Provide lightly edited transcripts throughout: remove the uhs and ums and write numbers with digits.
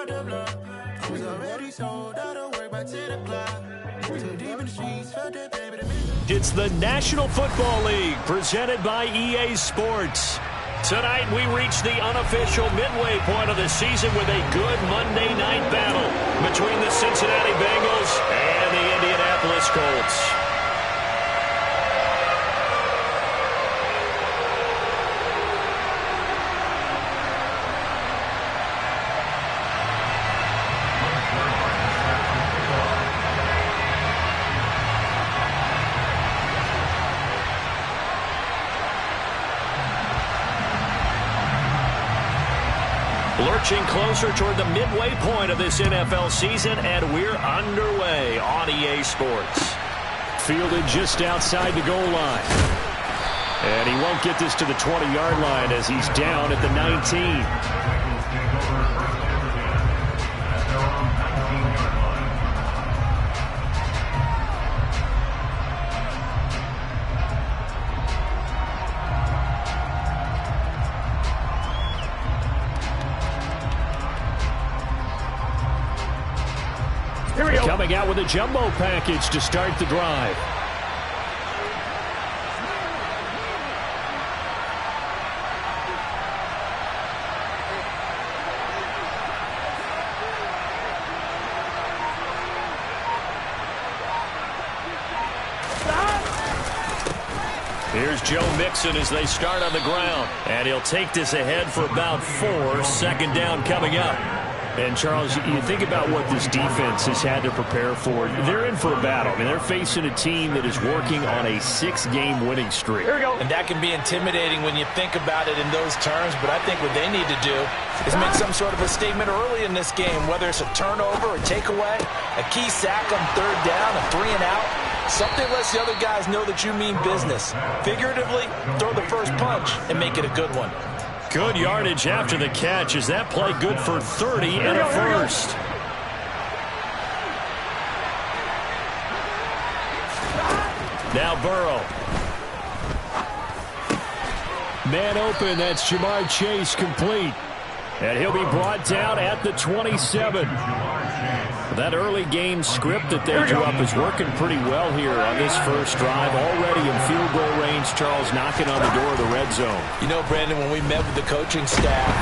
about the block. I was already sold out of work by 10 o'clock. Too deep in the streets, felt that baby to me. It's the National Football League presented by EA Sports. Tonight we reach the unofficial midway point of the season with a good Monday night battle between the Cincinnati Bengals and the Indianapolis Colts. Lurching closer toward the midway point of this NFL season, and we're underway on EA Sports. Fielded just outside the goal line. And he won't get this to the 20-yard line as he's down at the 19. Coming out with a jumbo package to start the drive. Here's Joe Mixon as they start on the ground. And he'll take this ahead for about 4. Second down coming up. And, Charles, you think about what this defense has had to prepare for. They're in for a battle. I mean, they're facing a team that is working on a 6-game winning streak. Here we go. And that can be intimidating when you think about it in those terms, but I think what they need to do is make some sort of a statement early in this game, whether it's a turnover, a takeaway, a key sack on third down, a 3-and-out. Something lets the other guys know that you mean business. Figuratively, throw the first punch and make it a good one. Good yardage after the catch. Is that play good for 30 and a first? Now Burrow. Man open. That's Jamar Chase complete. And he'll be brought down at the 27. That early game script that they drew up is working pretty well here on this first drive. Already in field goal range, Charles, knocking on the door of the red zone. You know, Brandon, when we met with the coaching staff,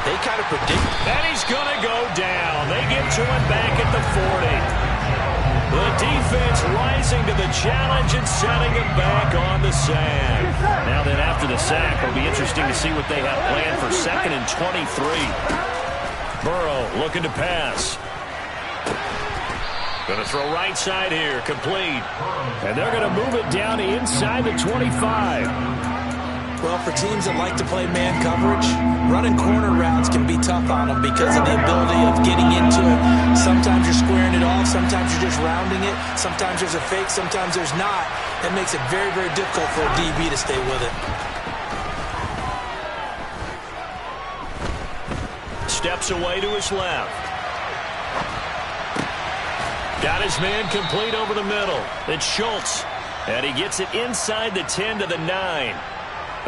they kind of predict. And he's going to go down. They get to him back at the 40. The defense rising to the challenge and setting him back on the sack. Now then, after the sack, it'll be interesting to see what they have planned for 2nd and 23. Burrow looking to pass. Going to throw right side here, complete. And they're going to move it down inside the 25. Well, for teams that like to play man coverage, running corner routes can be tough on them because of the ability of getting into it. Sometimes you're squaring it off, sometimes you're just rounding it, sometimes there's a fake, sometimes there's not. That makes it very, very difficult for a DB to stay with it. Steps away to his left. Got his man complete over the middle. It's Schultz. And he gets it inside the 10 to the 9.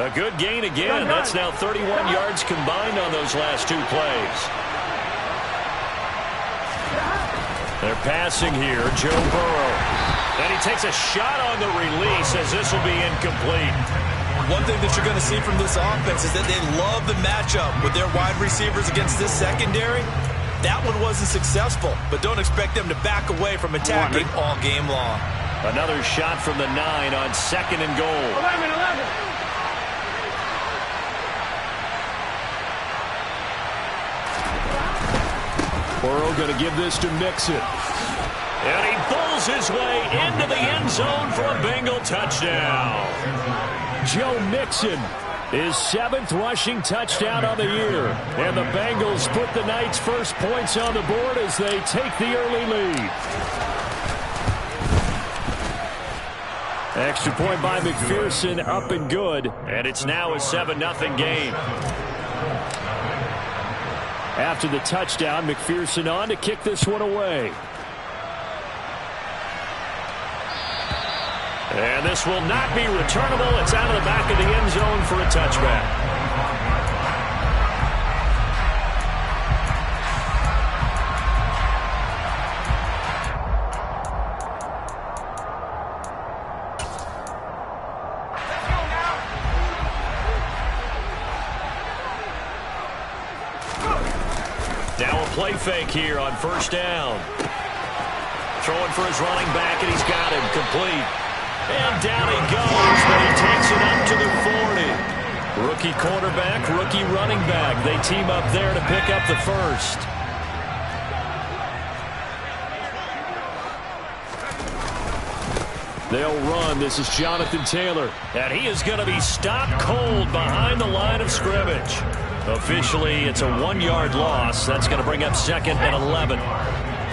A good gain again. That's now 31 yards combined on those last 2 plays. They're passing here. Joe Burrow. And he takes a shot on the release as this will be incomplete. One thing that you're going to see from this offense is that they love the matchup with their wide receivers against this secondary. That one wasn't successful, but don't expect them to back away from attacking all game long. Another shot from the 9 on 2nd and goal. 11. Burrow going to give this to Mixon. And he pulls his way into the end zone for a Bengal touchdown. Joe Mixon, his 7th rushing touchdown on the year. And the Bengals put the night's first points on the board as they take the early lead. Extra point by McPherson, up and good. And it's now a 7-0 game. After the touchdown, McPherson on to kick this one away. And this will not be returnable. It's out of the back of the end zone for a touchback. Now a play fake here on first down. Throwing for his running back, and he's got him complete. And down he goes, but he takes it up to the 40. Rookie quarterback, rookie running back. They team up there to pick up the first. They'll run. This is Jonathan Taylor. And he is going to be stopped cold behind the line of scrimmage. Officially, it's a 1-yard loss. That's going to bring up second and 11.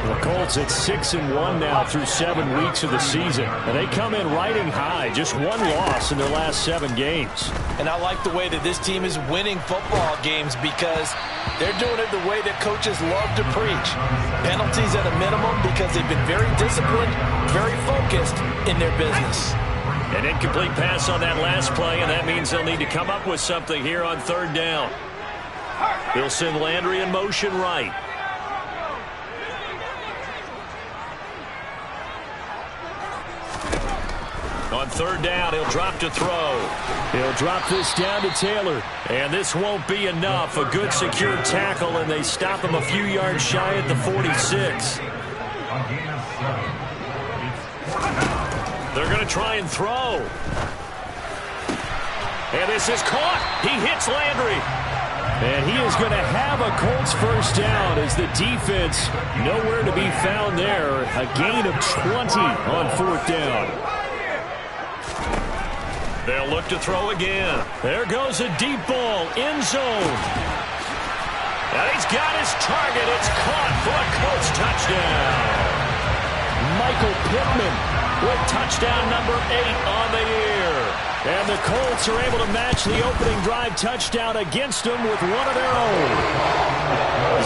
The Colts at 6-1 now through 7 weeks of the season. And they come in riding high. Just 1 loss in their last 7 games. And I like the way that this team is winning football games because they're doing it the way that coaches love to preach. Penalties at a minimum because they've been very disciplined, very focused in their business. An incomplete pass on that last play, and that means they'll need to come up with something here on third down. They'll send Landry in motion right. On third down, he'll drop to throw. He'll drop this down to Taylor. And this won't be enough. A good secure tackle, and they stop him a few yards shy at the 46. They're going to try and throw. And this is caught. He hits Landry. And he is going to have a Colts first down as the defense nowhere to be found there. A gain of 20 on fourth down. They'll look to throw again. There goes a deep ball, end zone. And he's got his target. It's caught for a Colts touchdown. Michael Pittman with touchdown number 8 on the year. And the Colts are able to match the opening drive touchdown against them with one of their own.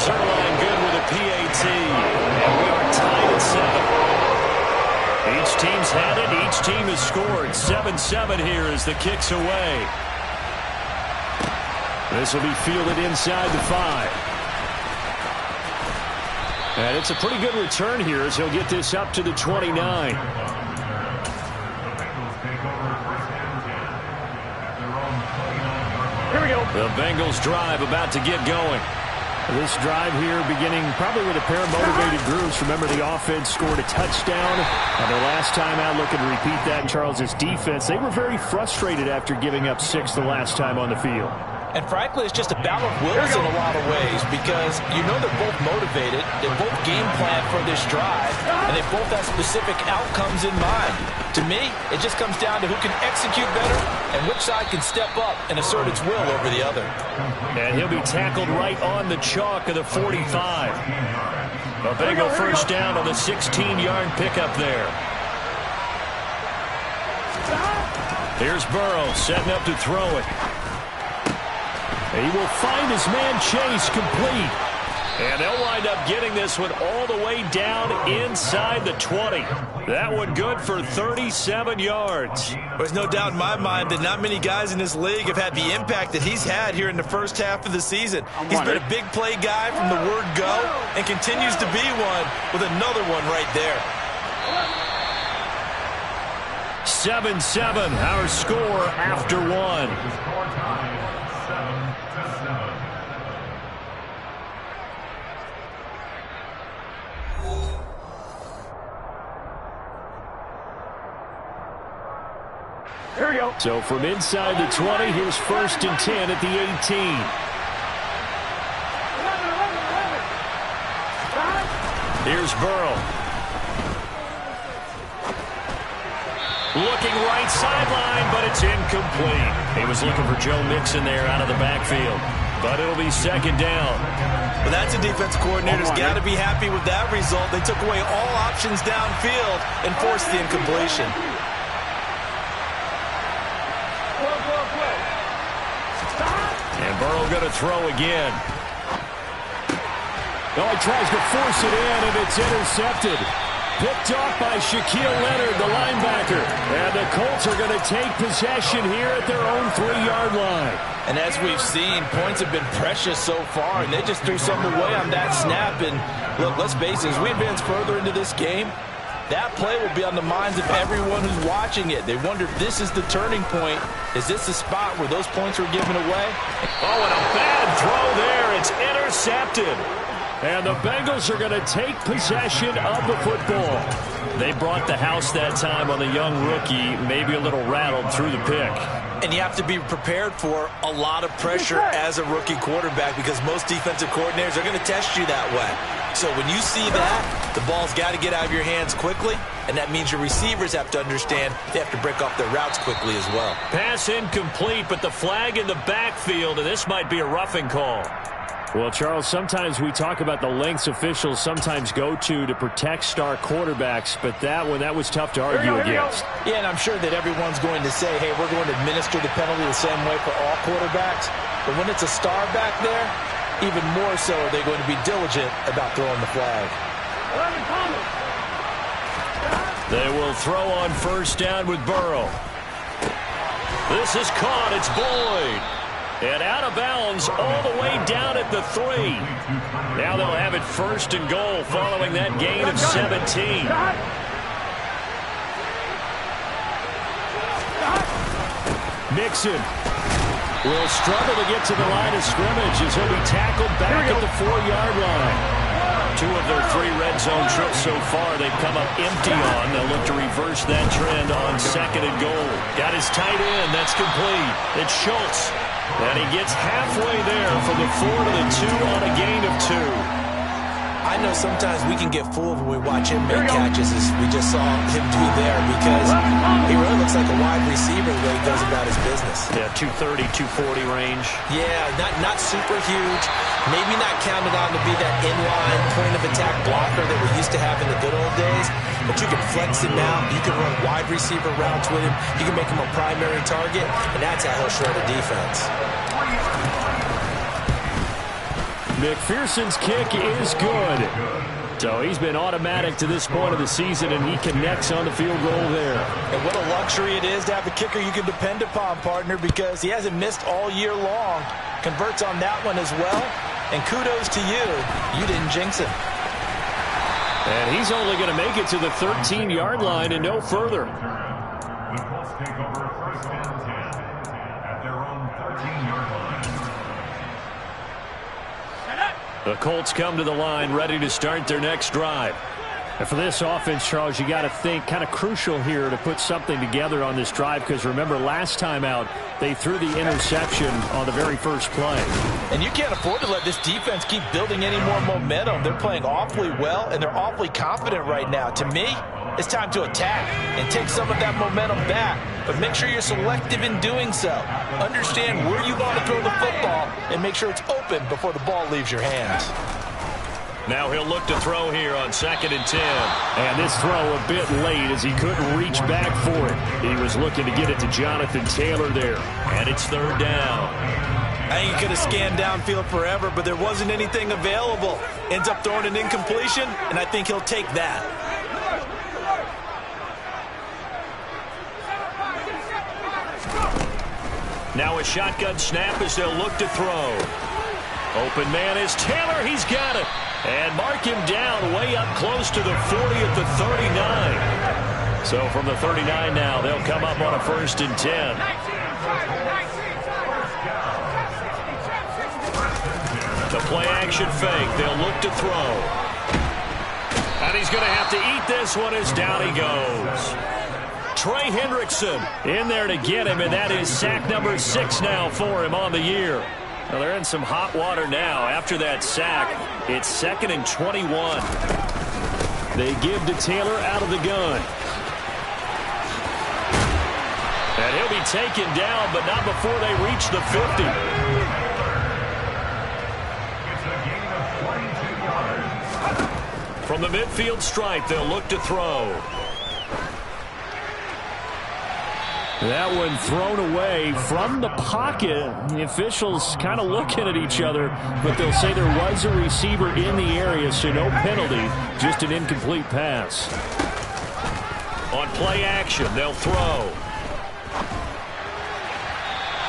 Zerline good with a PAT. And we are tied at 7. Each team's had it. Each team has scored. 7-7 here as the kick's away. This will be fielded inside the 5. And it's a pretty good return here as he'll get this up to the 29. Here we go. The Bengals drive about to get going. This drive here beginning probably with a pair of motivated groups. Remember, the offense scored a touchdown. And their last time out, looking to repeat that in Charles' defense. They were very frustrated after giving up 6 the last time on the field. And frankly, it's just a battle of wills in a lot of ways because you know they're both motivated, they both game plan for this drive, and they both have specific outcomes in mind. To me, it just comes down to who can execute better and which side can step up and assert its will over the other. And he'll be tackled right on the chalk of the 45. A Bengal first down on the 16-yard pickup there. Here's Burrow setting up to throw it. He will find his man Chase complete. And they'll wind up getting this one all the way down inside the 20. That one good for 37 yards. There's no doubt in my mind that not many guys in this league have had the impact that he's had here in the first half of the season. He's been a big play guy from the word go and continues to be one with another one right there. 7-7, our score after one. Here we go. So from inside the 20, here's 1st and 10 at the 18. Here's Burrow. Looking right sideline, but it's incomplete. He was looking for Joe Mixon there out of the backfield. But it'll be second down. Well, that's a defense coordinator's got to be happy with that result. They took away all options downfield and forced the incompletion. And Burrow going to throw again. Oh, he tries to force it in, and it's intercepted. Picked off by Shaquille Leonard, the linebacker. And the Colts are going to take possession here at their own 3-yard line. And as we've seen, points have been precious so far, and they just threw something away on that snap. And look, let's face it, as we advance further into this game, that play will be on the minds of everyone who's watching it. They wonder if this is the turning point. Is this the spot where those points were given away? Oh, and a bad throw there. It's intercepted. And the Bengals are going to take possession of the football. They brought the house that time on the young rookie, maybe a little rattled through the pick. And you have to be prepared for a lot of pressure as a rookie quarterback because most defensive coordinators are going to test you that way. So when you see that, the ball's got to get out of your hands quickly, and that means your receivers have to understand they have to break off their routes quickly as well. Pass incomplete, but the flag in the backfield, and this might be a roughing call. Well, Charles, sometimes we talk about the lengths officials sometimes go to protect star quarterbacks, but that was tough to argue against. Yeah, and I'm sure that everyone's going to say, hey, we're going to administer the penalty the same way for all quarterbacks. But when it's a star back there, even more so are they going to be diligent about throwing the flag. They will throw on first down with Burrow. This is caught. It's Boyd. And out of bounds all the way down at the 3. Now they'll have it first and goal following that gain of 17. Mixon will struggle to get to the line of scrimmage as he'll be tackled back at the 4-yard line. 2 of their 3 red zone trips so far they've come up empty on. They'll look to reverse that trend on second and goal. Got his tight end. That's complete. It's Schultz. And he gets halfway there from the 4 to the 2 on a gain of 2. I know sometimes we can get fooled when we watch him make catches as we just saw him do there because he really looks like a wide receiver the way he goes about his business. Yeah, 230, 240 range. Yeah, not super huge. Maybe not counted on to be that inline point-of-attack blocker that we used to have in the good old days. But you can flex him out. You can run wide receiver routes with him. You can make him a primary target, and that's how he'll shred a defense. McPherson's kick is good. So he's been automatic to this point of the season, and he connects on the field goal there. And what a luxury it is to have a kicker you can depend upon, partner, because he hasn't missed all year long. Converts on that one as well. And kudos to you. You didn't jinx him. And he's only going to make it to the 13-yard line and no further. The Colts take over first and 10 at their own 13-yard line. The Colts come to the line ready to start their next drive. And for this offense, Charles, you got to think kind of crucial here to put something together on this drive because remember last time out they threw the interception on the very first play. And you can't afford to let this defense keep building any more momentum. They're playing awfully well and they're awfully confident right now. To me, it's time to attack and take some of that momentum back. But make sure you're selective in doing so. Understand where you want to throw the football and make sure it's open before the ball leaves your hands. Now he'll look to throw here on 2nd and 10. And this throw a bit late as he couldn't reach back for it. He was looking to get it to Jonathan Taylor there. And it's 3rd down. I think he could have scanned downfield forever, but there wasn't anything available. Ends up throwing an incompletion, and I think he'll take that. Now a shotgun snap as they'll look to throw. Open man is Taylor. He's got it. And mark him down way up close to the 40 at the 39. So from the 39 now, they'll come up on a 1st and 10. The play action fake. They'll look to throw. And he's going to have to eat this one as down he goes. Trey Hendrickson in there to get him, and that is sack number 6 now for him on the year. Well, they're in some hot water now. After that sack, it's 2nd and 21. They give to Taylor out of the gun. And he'll be taken down, but not before they reach the 50. From the midfield stripe, they'll look to throw. That one thrown away from the pocket. The officials kind of looking at each other, but they'll say there was a receiver in the area, so no penalty, just an incomplete pass. On play action, they'll throw.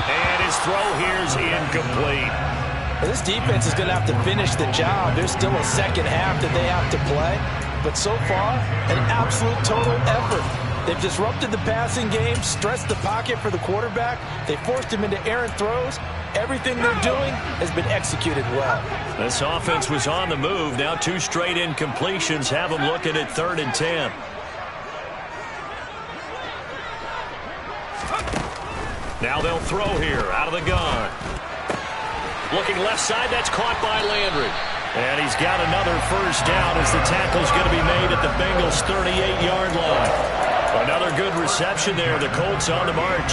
And his throw here is incomplete. Well, this defense is going to have to finish the job. There's still a second half that they have to play. But so far, an absolute total effort. They've disrupted the passing game, stressed the pocket for the quarterback. They forced him into errant throws. Everything they're doing has been executed well. This offense was on the move. Now 2 straight incompletions have them looking at 3rd and 10. Now they'll throw here out of the gun. Looking left side, that's caught by Landry. And he's got another first down as the tackle's going to be made at the Bengals' 38-yard line. Another good reception there. The Colts on the march.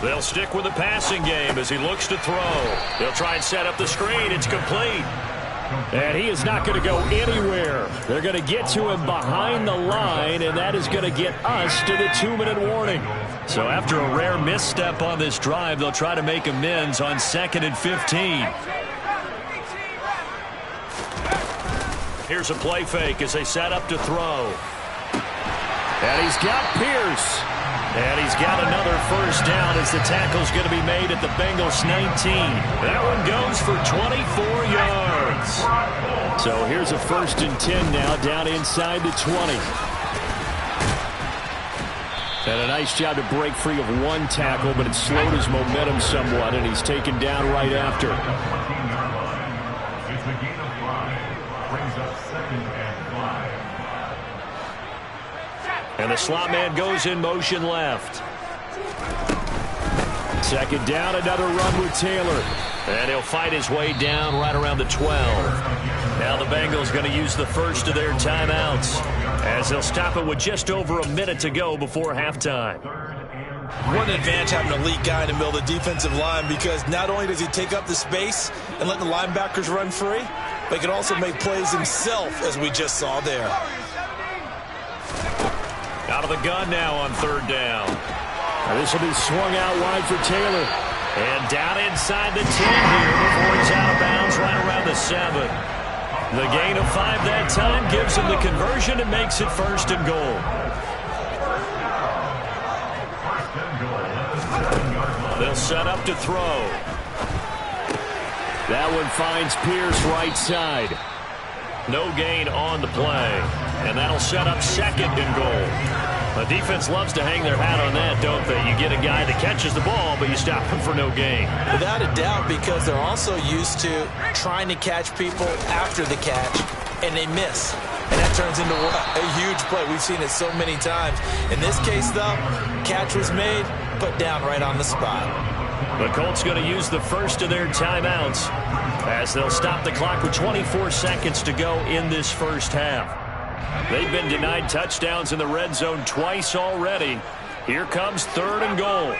They'll stick with the passing game as he looks to throw. They'll try and set up the screen. It's complete. And he is not going to go anywhere. They're going to get to him behind the line, and that is going to get us to the 2-minute warning. So after a rare misstep on this drive, they'll try to make amends on 2nd and 15. Here's a play fake as they set up to throw. And he's got Pierce. And he's got another first down as the tackle's going to be made at the Bengals 19. That one goes for 24 yards. So here's a 1st and 10 now down inside the 20. And a nice job to break free of one tackle, but it slowed his momentum somewhat, and he's taken down right after. It's a gain of 5. Brings up 2nd and 5. And the slot man goes in motion left. 2nd down, another run with Taylor. And he'll fight his way down right around the 12. Now the Bengals going to use the first of their timeouts as they'll stop it with just over a minute to go before halftime. What an advantage having an elite guy in the middle of the defensive line, because not only does he take up the space and let the linebackers run free, but he can also make plays himself, as we just saw there. Out of the gun now on 3rd down. This will be swung out wide for Taylor. And down inside the 10 here before he's out of bounds right around the 7. The gain of 5 that time gives him the conversion and makes it 1st and goal. They'll set up to throw. That one finds Pierce right side. No gain on the play. And that'll set up 2nd and goal. The defense loves to hang their hat on that, don't they? You get a guy that catches the ball, but you stop him for no gain. Without a doubt, because they're also used to trying to catch people after the catch, and they miss. And that turns into a huge play. We've seen it so many times. In this case, though, catch was made, put down right on the spot. The Colts going to use the first of their timeouts as they'll stop the clock with 24 seconds to go in this first half. They've been denied touchdowns in the red zone twice already. Here comes 3rd and goal.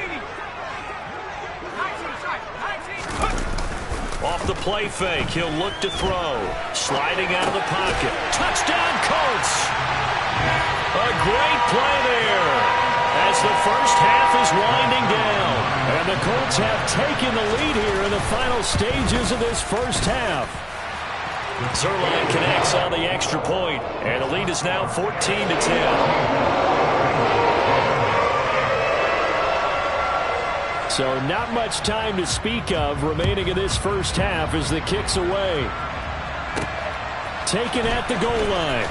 Off the play fake, he'll look to throw. Sliding out of the pocket. Touchdown, Colts! A great play there as the first half is winding down. And the Colts have taken the lead here in the final stages of this first half. Zerline connects on the extra point, and the lead is now 14-10. So not much time to speak of remaining in this first half as the kick's away. Taken at the goal line.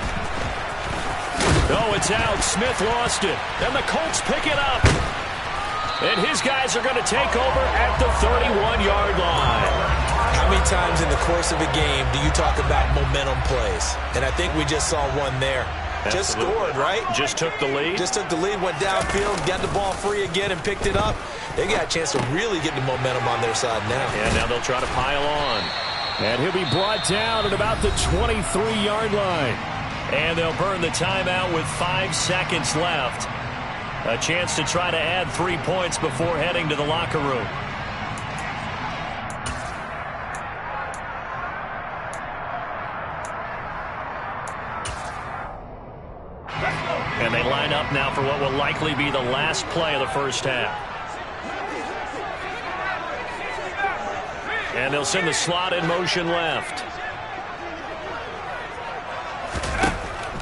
Oh, it's out. Smith lost it. And the Colts pick it up. And his guys are going to take over at the 31-yard line. How many times in the course of a game do you talk about momentum plays? And I think we just saw one there. Just scored, right? Just took the lead. Just took the lead, went downfield, got the ball free again and picked it up. They got a chance to really get the momentum on their side now. And now they'll try to pile on. And he'll be brought down at about the 23-yard line. And they'll burn the timeout with 5 seconds left. A chance to try to add 3 points before heading to the locker room. And they line up now for what will likely be the last play of the first half. And they'll send the slot in motion left.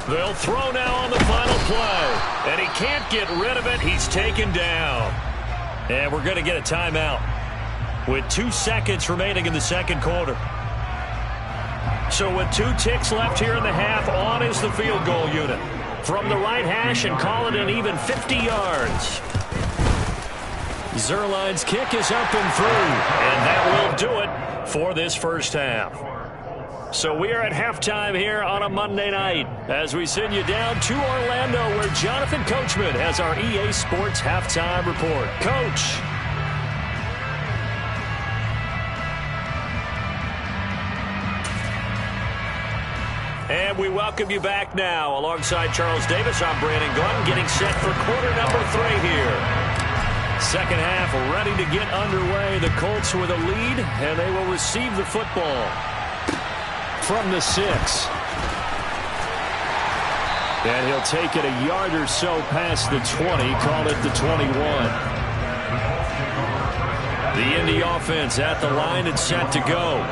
They'll throw now on the final play. And he can't get rid of it. He's taken down. And we're going to get a timeout with 2 seconds remaining in the second quarter. So with 2 ticks left here in the half, on is the field goal unit. From the right hash and call it an even 50 yards. Zerline's kick is up and through, and that will do it for this first half. So we are at halftime here on a Monday night as we send you down to Orlando where Jonathan Coachman has our EA Sports Halftime Report. Coach. And we welcome you back now. Alongside Charles Davis, I'm Brandon Gordon, getting set for quarter number 3 here. Second half ready to get underway. The Colts with a lead, and they will receive the football from the 6. And he'll take it a yard or so past the 20, call it the 21. The Indy offense at the line and set to go.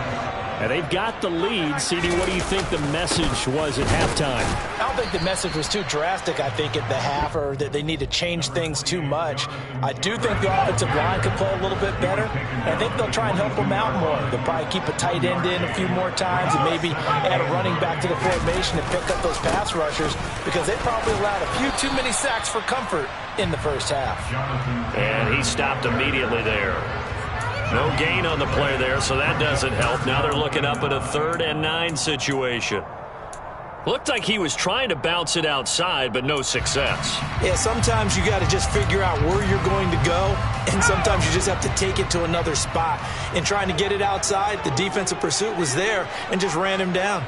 And they've got the lead. CD, what do you think the message was at halftime? I don't think the message was too drastic, I think, at the half, or that they need to change things too much. I do think the offensive line could play a little bit better. And I think they'll try and help them out more. They'll probably keep a tight end in a few more times and maybe add a running back to the formation and pick up those pass rushers because they probably allowed a few too many sacks for comfort in the first half. And he stopped immediately there. No gain on the play there, so that doesn't help. Now they're looking up at a 3rd and 9 situation. Looked like he was trying to bounce it outside, but no success. Yeah, sometimes you got to just figure out where you're going to go, and sometimes you just have to take it to another spot. In trying to get it outside, the defensive pursuit was there and just ran him down.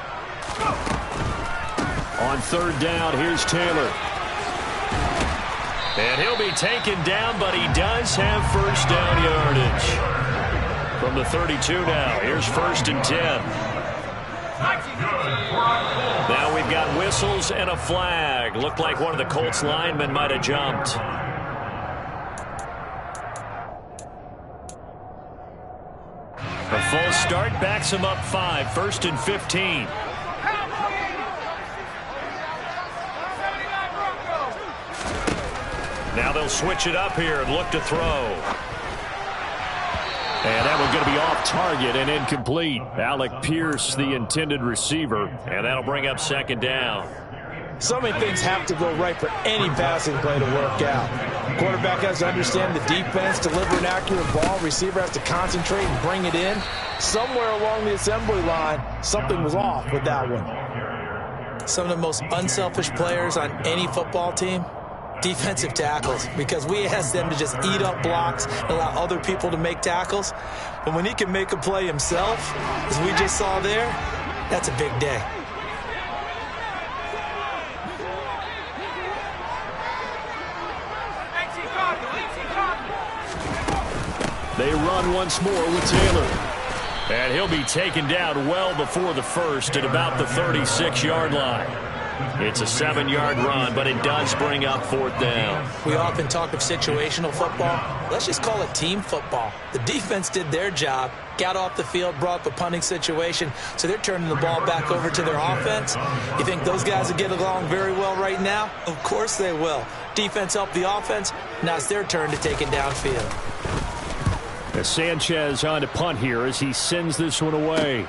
On 3rd down, here's Taylor. And he'll be taken down, but he does have first down yardage. From the 32 now, here's 1st and 10. Now we've got whistles and a flag. Looked like one of the Colts linemen might have jumped. A false start backs him up 5, 1st and 15. Now they'll switch it up here and look to throw. And that one's going to be off target and incomplete. Alec Pierce, the intended receiver, and that'll bring up 2nd down. So many things have to go right for any passing play to work out. Quarterback has to understand the defense, deliver an accurate ball. Receiver has to concentrate and bring it in. Somewhere along the assembly line, something was off with that one. Some of the most unselfish players on any football team, defensive tackles, because we ask them to just eat up blocks and allow other people to make tackles. But when he can make a play himself, as we just saw there, that's a big day. They run once more with Taylor. And he'll be taken down well before the 1st at about the 36-yard line. It's a 7-yard run, but it does bring up 4th down. We often talk of situational football. Let's just call it team football. The defense did their job, got off the field, brought up a punting situation, so they're turning the ball back over to their offense. You think those guys will get along very well right now? Of course they will. Defense helped the offense. Now it's their turn to take it downfield. Sanchez on to punt here as he sends this one away.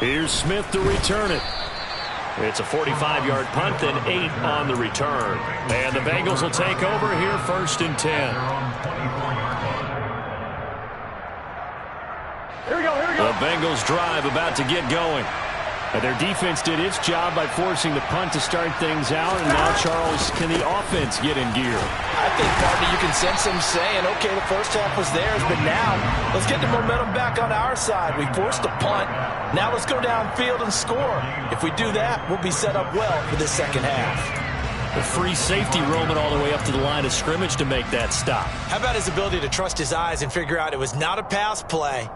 Here's Smith to return it. It's a 45-yard punt, then 8 on the return. And the Bengals will take over here 1st and 10. Here we go. The Bengals drive about to get going. And their defense did its job by forcing the punt to start things out. And now, Charles, can the offense get in gear? I think, partner, you can sense them saying, okay, the first half was theirs, but now let's get the momentum back on our side. We forced a punt. Now let's go downfield and score. If we do that, we'll be set up well for the second half. The free safety roaming all the way up to the line of scrimmage to make that stop. How about his ability to trust his eyes and figure out it was not a pass play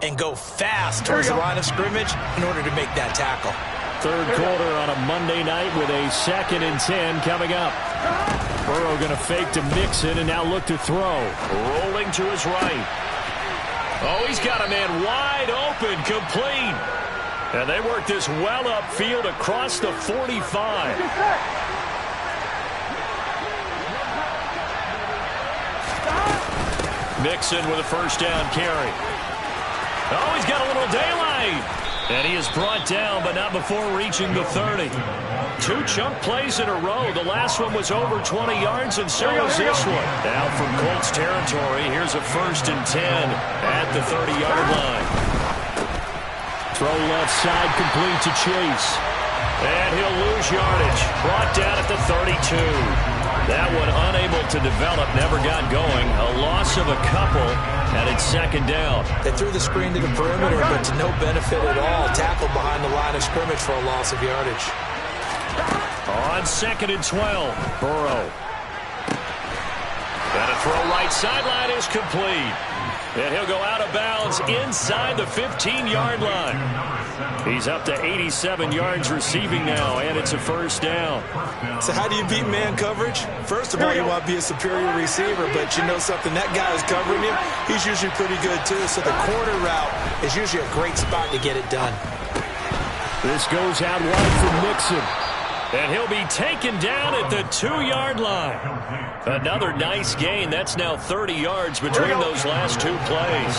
and go fast towards the line of scrimmage in order to make that tackle. 3rd quarter on a Monday night with a 2nd and 10 coming up. Burrow going to fake to Mixon and now look to throw. Rolling to his right. Oh, he's got a man wide open, complete. And they work this well upfield across the 45. Mixon with a first down carry. Oh, he's got a little daylight. And he is brought down, but not before reaching the 30. 2 chunk plays in a row. The last one was over 20 yards, and so is this one. Now from Colts territory, here's a 1st and 10 at the 30-yard line. Throw left side, complete to Chase. And he'll lose yardage. Brought down at the 32. That one unable to develop, never got going. A loss of a couple, and it's 2nd down. They threw the screen to the perimeter, but to no benefit at all. Tackled behind the line of scrimmage for a loss of yardage. On 2nd and 12, Burrow. And a throw right sideline is complete. And he'll go out of bounds inside the 15-yard line. He's up to 87 yards receiving now, and it's a 1st down. So how do you beat man coverage? First of all, you want to be a superior receiver, but you know something, that guy who's covering him, he's usually pretty good too. So the corner route is usually a great spot to get it done. This goes out wide for Mixon. And he'll be taken down at the 2-yard line. Another nice gain. That's now 30 yards between those last 2 plays.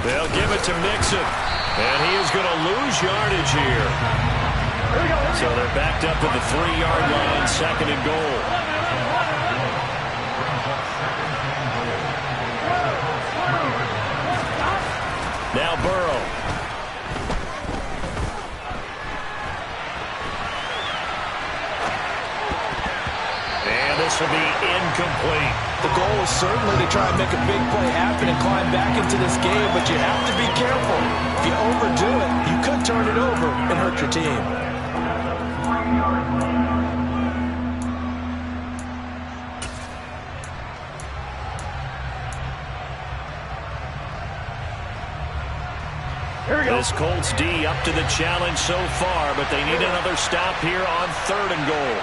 They'll give it to Mixon. And he is going to lose yardage here. So they're backed up at the 3-yard line, 2nd and goal. Now Burrow. This will be incomplete. The goal is certainly to try and make a big play happen and climb back into this game, but you have to be careful. If you overdo it, you could turn it over and hurt your team. This Colts D up to the challenge so far, but they need another stop here on 3rd and goal.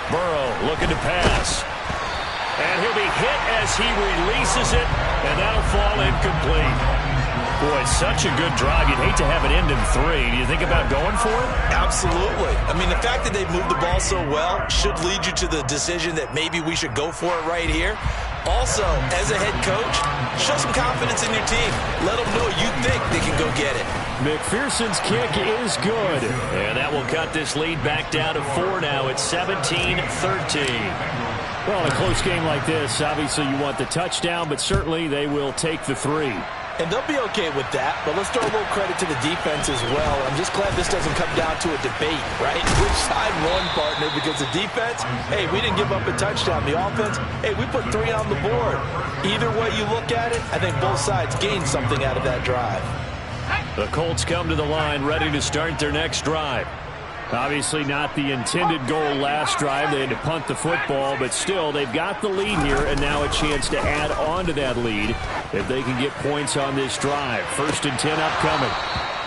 Burrow looking to pass. And he'll be hit as he releases it, and that'll fall incomplete. Boy, such a good drive. You'd hate to have it end in 3. Do you think about going for it? Absolutely. I mean, the fact that they've moved the ball so well should lead you to the decision that maybe we should go for it right here. Also, as a head coach, show some confidence in your team. Let them know you think they can go get it. McPherson's kick is good. And that will cut this lead back down to 4 now. It's 17-13. Well, in a close game like this, obviously you want the touchdown, but certainly they will take the 3. And they'll be okay with that, but let's throw a little credit to the defense as well. I'm just glad this doesn't come down to a debate, right? Which side won, partner? Because the defense, hey, we didn't give up a touchdown. The offense, hey, we put 3 on the board. Either way you look at it, I think both sides gained something out of that drive. The Colts come to the line ready to start their next drive. Obviously not the intended goal last drive. They had to punt the football, but still they've got the lead here, and now a chance to add on to that lead if they can get points on this drive. 1st and 10 upcoming.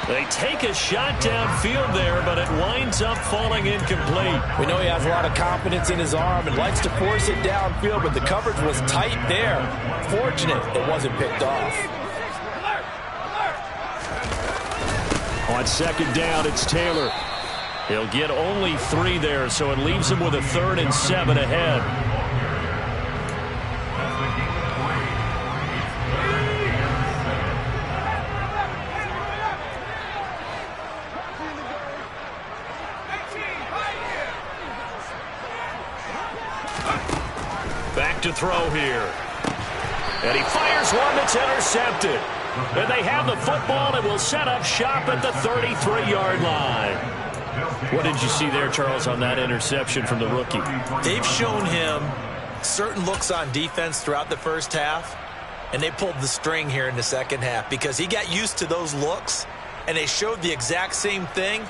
They take a shot downfield there, but it winds up falling incomplete. We know he has a lot of confidence in his arm and likes to force it downfield, but the coverage was tight there. Fortunate it wasn't picked off. On 2nd down, it's Taylor. He'll get only 3 there, so it leaves him with a 3rd and 7 ahead. Back to throw here. And he fires one that's intercepted. And they have the football and will set up shop at the 33-yard line. What did you see there, Charles, on that interception from the rookie? They've shown him certain looks on defense throughout the first half, and they pulled the string here in the second half because he got used to those looks, and they showed the exact same thing,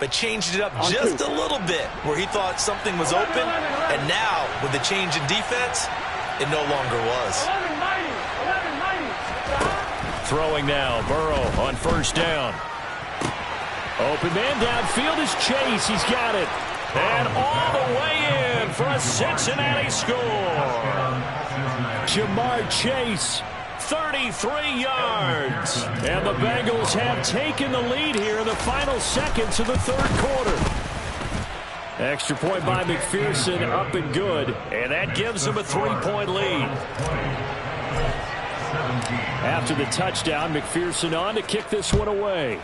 but changed it up just a little bit where he thought something was open, and now with the change in defense, it no longer was. Throwing now, Burrow on 1st down. Open man downfield is Chase. He's got it. And all the way in for a Cincinnati score. Jamar Chase, 33 yards. And the Bengals have taken the lead here in the final seconds of the 3rd quarter. Extra point by McPherson, up and good. And that gives them a 3-point lead. After the touchdown, McPherson on to kick this one away.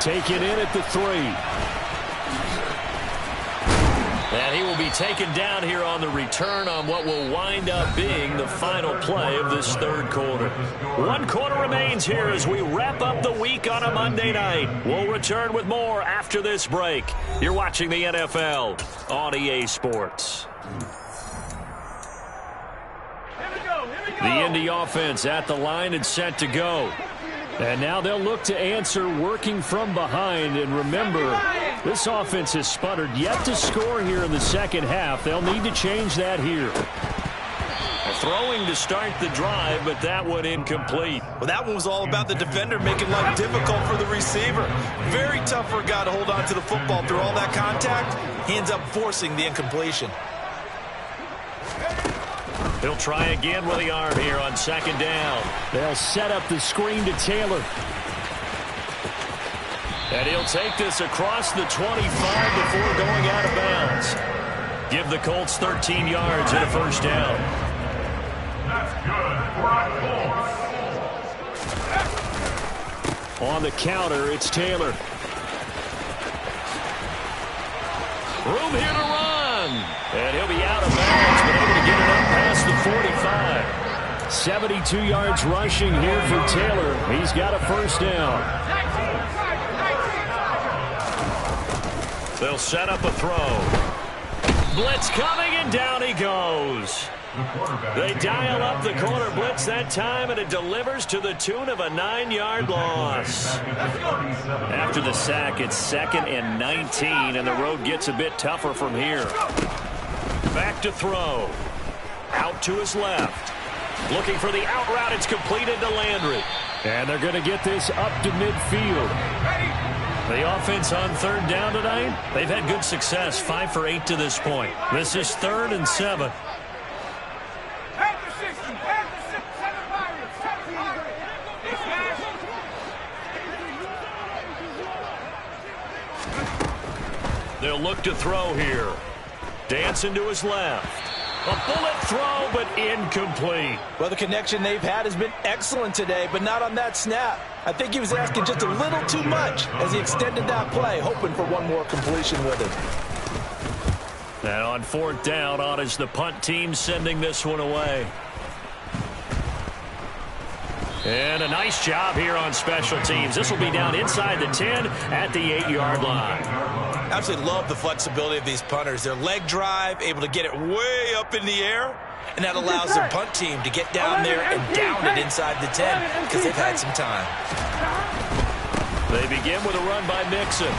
Taken in at the 3. And he will be taken down here on the return on what will wind up being the final play of this third quarter. 1 quarter remains here as we wrap up the week on a Monday night. We'll return with more after this break. You're watching the NFL on EA Sports. The Indy offense at the line and set to go. And now they'll look to answer working from behind. And remember, this offense has sputtered yet to score here in the second half. They'll need to change that here. Throwing to start the drive, but that one incomplete. Well, that one was all about the defender making life difficult for the receiver. Very tough for a guy to hold on to the football through all that contact. He ends up forcing the incompletion. He'll try again with the arm here on second down. They'll set up the screen to Taylor. And he'll take this across the 25 before going out of bounds. Give the Colts 13 yards and a first down. That's good for a Colts. On the counter, it's Taylor. Room here to run. And he'll be out of bounds, but able to get it up past the 45. 72 yards rushing here for Taylor. He's got a first down. They'll set up a throw. Blitz coming, and down he goes. They dial up the corner blitz that time, and it delivers to the tune of a 9-yard loss. After the sack, it's 2nd and 19, and the road gets a bit tougher from here. Back to throw. Out to his left. Looking for the out route. It's completed to Landry. And they're going to get this up to midfield. The offense on third down tonight, they've had good success, 5 for 8 to this point. This is 3rd and 7. They'll look to throw here. Dancing to his left. A bullet throw, but incomplete. Well, the connection they've had has been excellent today, but not on that snap. I think he was asking just a little too much as he extended that play, hoping for one more completion with it. And on 4th down, on is the punt team sending this one away. And a nice job here on special teams. This will be down inside the 10 at the 8-yard line. Absolutely love the flexibility of these punters. Their leg drive, able to get it way up in the air, and that allows their punt team to get down there and down it inside the 10 because they've had some time. They begin with a run by Mixon.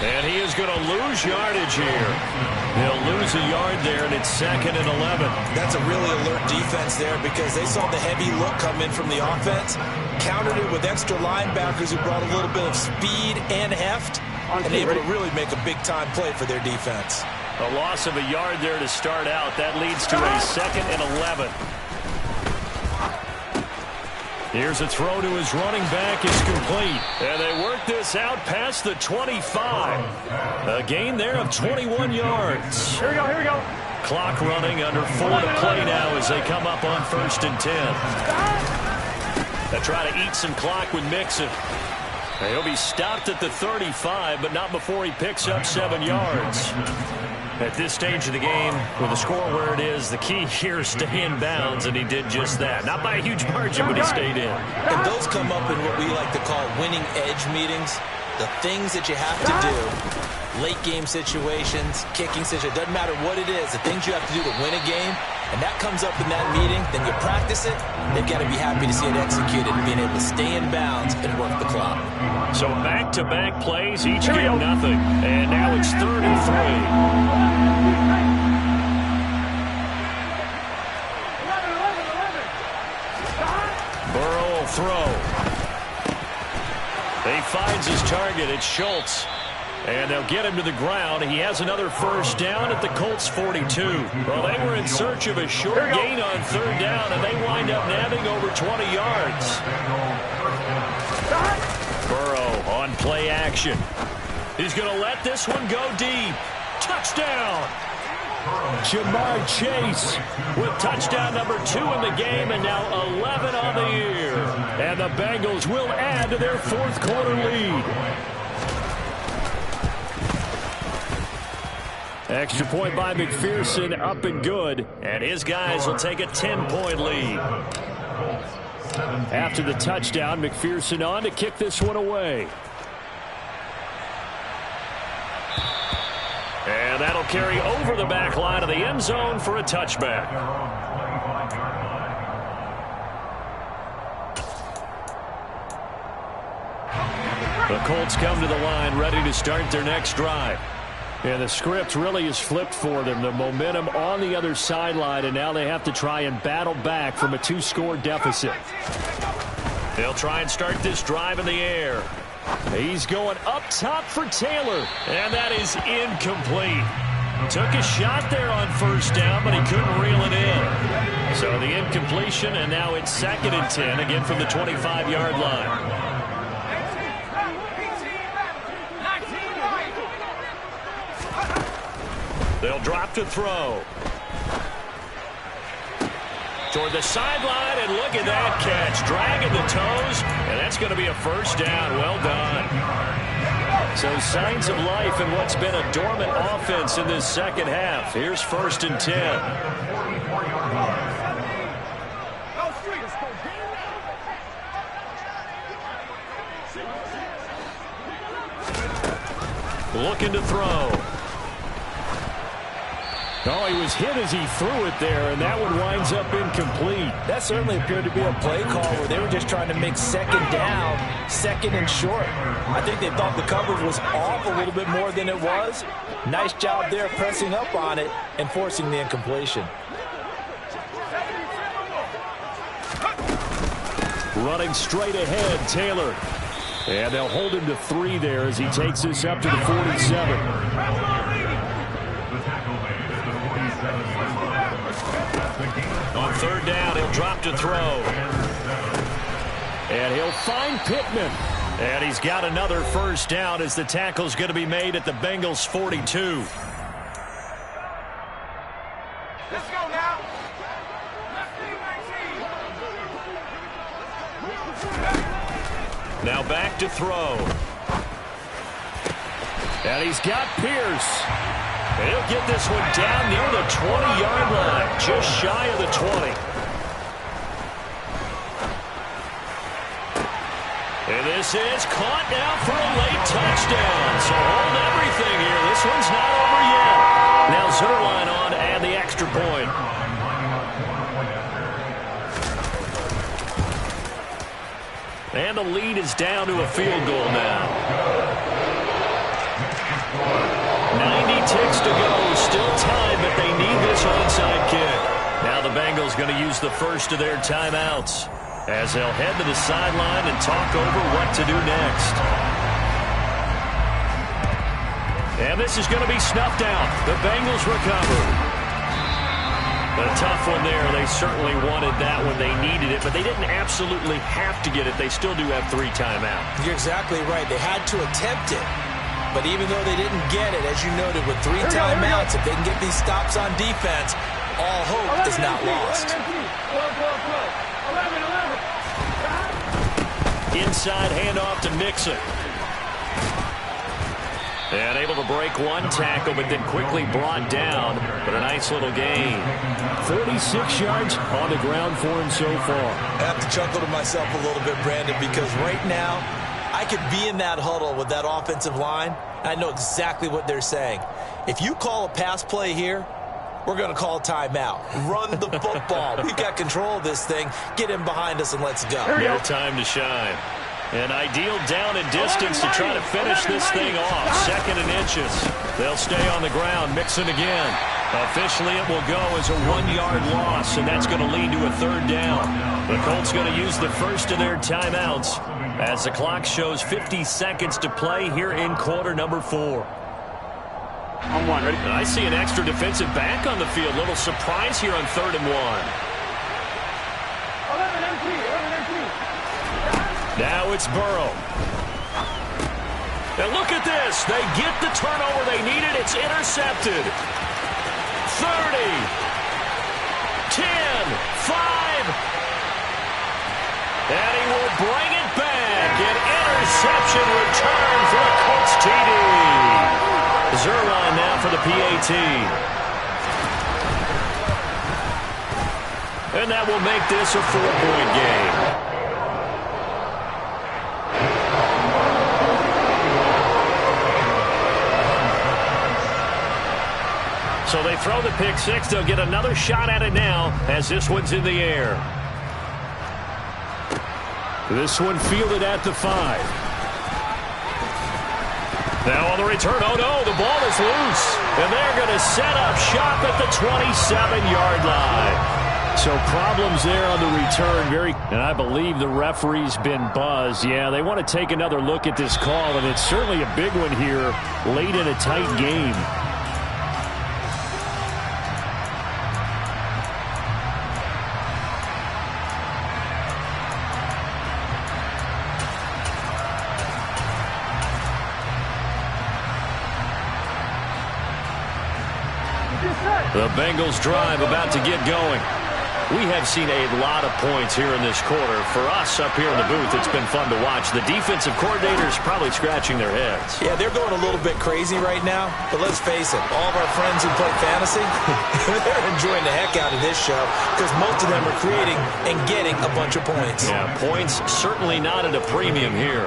And he is going to lose yardage here. He'll lose a yard there, and it's 2nd and 11. That's a really alert defense there because they saw the heavy look come in from the offense, countered it with extra linebackers who brought a little bit of speed and heft, and able to really make a big-time play for their defense. A loss of a yard there to start out. That leads to a 2nd and 11. Here's a throw to his running back. It's complete. And they work this out past the 25. A gain there of 21 yards. Here we go. Clock running, under 4 to play now as they come up on 1st and 10. They try to eat some clock with Mixon. He'll be stopped at the 35, but not before he picks up 7 yards. At this stage of the game, with the score where it is, the key here is stay in bounds, and he did just that. Not by a huge margin, but he stayed in. And those come up in what we like to call winning edge meetings. The things that you have to do, late game situations, kicking situations, doesn't matter what it is, the things you have to do to win a game, and that comes up in that meeting, then you practice it, they've got to be happy to see it executed, being able to stay in bounds and work the clock. So back-to-back plays, each give nothing, and now it's 3rd and 3. Burrow will throw. He finds his target. It's Schultz. And they'll get him to the ground. He has another first down at the Colts 42. Well, they were in search of a short gain on 3rd down, and they wind up nabbing over 20 yards. Burrow on play action. He's going to let this one go deep. Touchdown. Jamar Chase with touchdown number 2 in the game and now 11 on the year. And the Bengals will add to their fourth quarter lead. Extra point by McPherson, up and good. And his guys will take a 10-point lead. After the touchdown, McPherson on to kick this one away. And that'll carry over the back line of the end zone for a touchback. The Colts come to the line ready to start their next drive. And the script really is flipped for them. The momentum on the other sideline, and now they have to try and battle back from a 2-score deficit. They'll try and start this drive in the air. He's going up top for Taylor, and that is incomplete. Took a shot there on first down, but he couldn't reel it in. So the incompletion, and now it's 2nd and 10, again from the 25-yard line. They'll drop to throw. Toward the sideline, and look at that catch. Dragging the toes, and that's going to be a first down. Well done. So signs of life in what's been a dormant offense in this second half. Here's 1st and 10. Looking to throw. Oh, he was hit as he threw it there, and that one winds up incomplete. That certainly appeared to be a play call where they were just trying to make 2nd down, 2nd and short. I think they thought the coverage was off a little bit more than it was. Nice job there pressing up on it and forcing the incompletion. Running straight ahead, Taylor. And they'll hold him to 3 there as he takes this up to the 47. On 3rd down, he'll drop to throw. And he'll find Pittman. And he's got another first down as the tackle's going to be made at the Bengals 42. Let's go now. Now back to throw. And he's got Pierce. And he'll get this one down near the 20-yard line, just shy of the 20. And this is caught now for a late touchdown. So hold everything here. This one's not over yet. Now Zerline on to add the extra point. And the lead is down to a field goal now. 90 ticks to go. Still time, but they need this onside kick. Now the Bengals going to use the first of their timeouts as they'll head to the sideline and talk over what to do next. And this is going to be snuffed out. The Bengals recover. A tough one there. They certainly wanted that when they needed it, but they didn't absolutely have to get it. They still do have 3 timeouts. You're exactly right. They had to attempt it. But even though they didn't get it, as you noted, with 3 timeouts, if they can get these stops on defense, all hope is not lost. Inside handoff to Mixon. And able to break one tackle, but then quickly brought down. But a nice little gain. 46 yards on the ground for him so far. I have to chuckle to myself a little bit, Brandon, because right now, I could be in that huddle with that offensive line. I know exactly what they're saying. If you call a pass play here, we're going to call a timeout. Run the football. We've got control of this thing. Get him behind us and let's go. No time to shine. An ideal down and distance to try to finish this thing off. 2nd and inches. They'll stay on the ground. Mixon again. Officially, it will go as a 1-yard loss, and that's going to lead to a 3rd down. The Colts going to use the first of their timeouts as the clock shows 50 seconds to play here in quarter number 4. On 1, ready? I see an extra defensive back on the field. Little surprise here on 3rd and 1. Now it's Burrow. And look at this. They get the turnover they needed. It's intercepted. 30, 10, 5, and he will bring it back. An interception return for a Colts TD. Zerline now for the PAT. And that will make this a 4-point game. So they throw the pick six. They'll get another shot at it now as this one's in the air. This one fielded at the 5. Now on the return, oh no, the ball is loose. And they're going to set up shop at the 27-yard line. So problems there on the return. And I believe the referee's been buzzed. Yeah, they want to take another look at this call, and it's certainly a big one here late in a tight game. The Bengals drive about to get going. We have seen a lot of points here in this quarter. For us up here in the booth, it's been fun to watch. The defensive coordinators probably scratching their heads. Yeah, they're going a little bit crazy right now. But let's face it, all of our friends who play fantasy, they're enjoying the heck out of this show because most of them are creating and getting a bunch of points. Yeah, points certainly not at a premium here.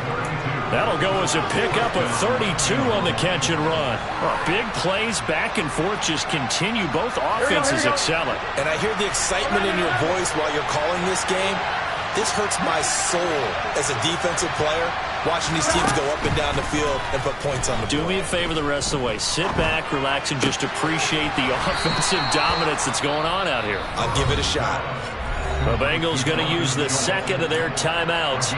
That'll go as a pickup of 32 on the catch and run. Big plays back and forth just continue. Both offenses excelling. And I hear the excitement in your voice while you're calling this game. This hurts my soul as a defensive player, watching these teams go up and down the field and put points on the board. Do me a favor the rest of the way. Sit back, relax, and just appreciate the offensive dominance that's going on out here. I'll give it a shot. The Bengals going to use the second of their timeouts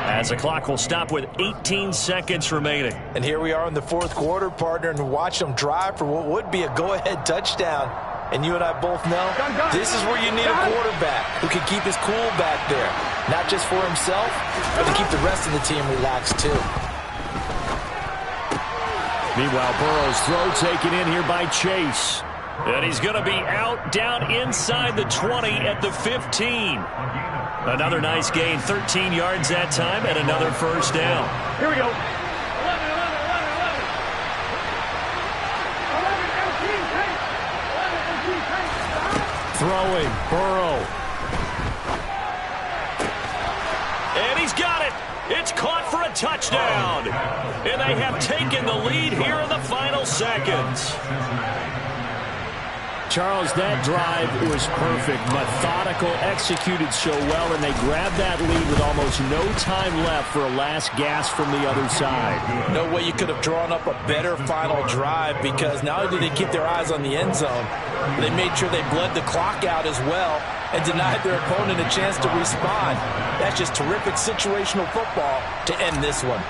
as the clock will stop with 18 seconds remaining. And here we are in the fourth quarter, partner, and watch them drive for what would be a go-ahead touchdown. And you and I both know this is where you need a quarterback who can keep his cool back there. Not just for himself, but to keep the rest of the team relaxed too. Meanwhile, Burrow's throw taken in here by Chase. And he's going to be out down inside the 20 at the 15. Another nice gain, 13 yards that time, and another first down. Here we go. 11. Throwing, Burrow. And he's got it. It's caught for a touchdown. And they have taken the lead here in the final seconds. Charles, that drive was perfect. Methodical, executed so well, and they grabbed that lead with almost no time left for a last gasp from the other side. No way you could have drawn up a better final drive because not only did they keep their eyes on the end zone, they made sure they bled the clock out as well and denied their opponent a chance to respond. That's just terrific situational football to end this one.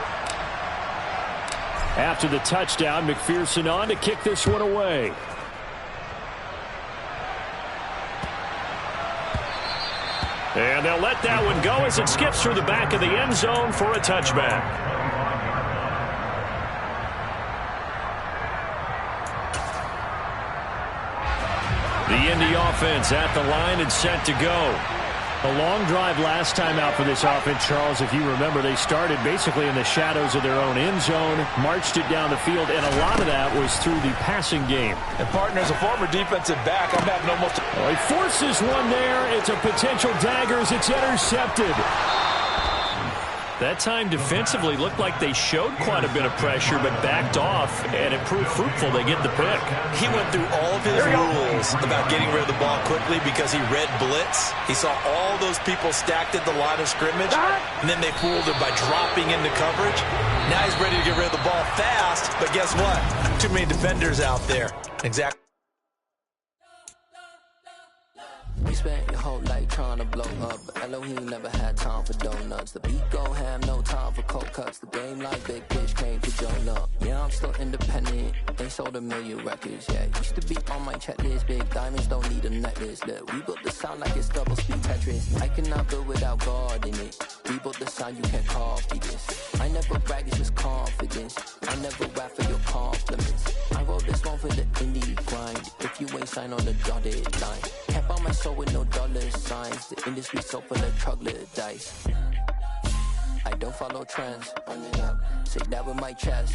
After the touchdown, McPherson on to kick this one away. And they'll let that one go as it skips through the back of the end zone for a touchback. The Indy offense at the line and set to go. A long drive last time out for this offense, Charles. If you remember, they started basically in the shadows of their own end zone, marched it down the field, and a lot of that was through the passing game. And partner, as a former defensive back, I'm having almost... Well, he forces one there. It's a potential dagger as it's intercepted. That time defensively looked like they showed quite a bit of pressure but backed off, and it proved fruitful. They get the pick. He went through all of his rules about getting rid of the ball quickly because he read blitz. He saw all those people stacked at the line of scrimmage, and then they fooled him by dropping into coverage. Now he's ready to get rid of the ball fast, but guess what? Too many defenders out there. Exactly. You spent your whole life trying to blow up, but Elohim never had time for donuts. The beat go ham, no time for cold cuts. The game like Big Pitch came to join up. Yeah, I'm still independent, ain't sold 1 million records. Yeah, used to be on my checklist. Big diamonds don't need a necklace. Look, we built the sound like it's double speed Tetris. I cannot build without God in it. We built the sound, you can't copy this. I never brag, it's just confidence. I never rap for your compliments. I wrote this one for the indie grind. If you ain't sign on the dotted line. Can't buy my soul with no dollar signs. The industry so full of troglodytes. I don't follow trends. Say that with my chest.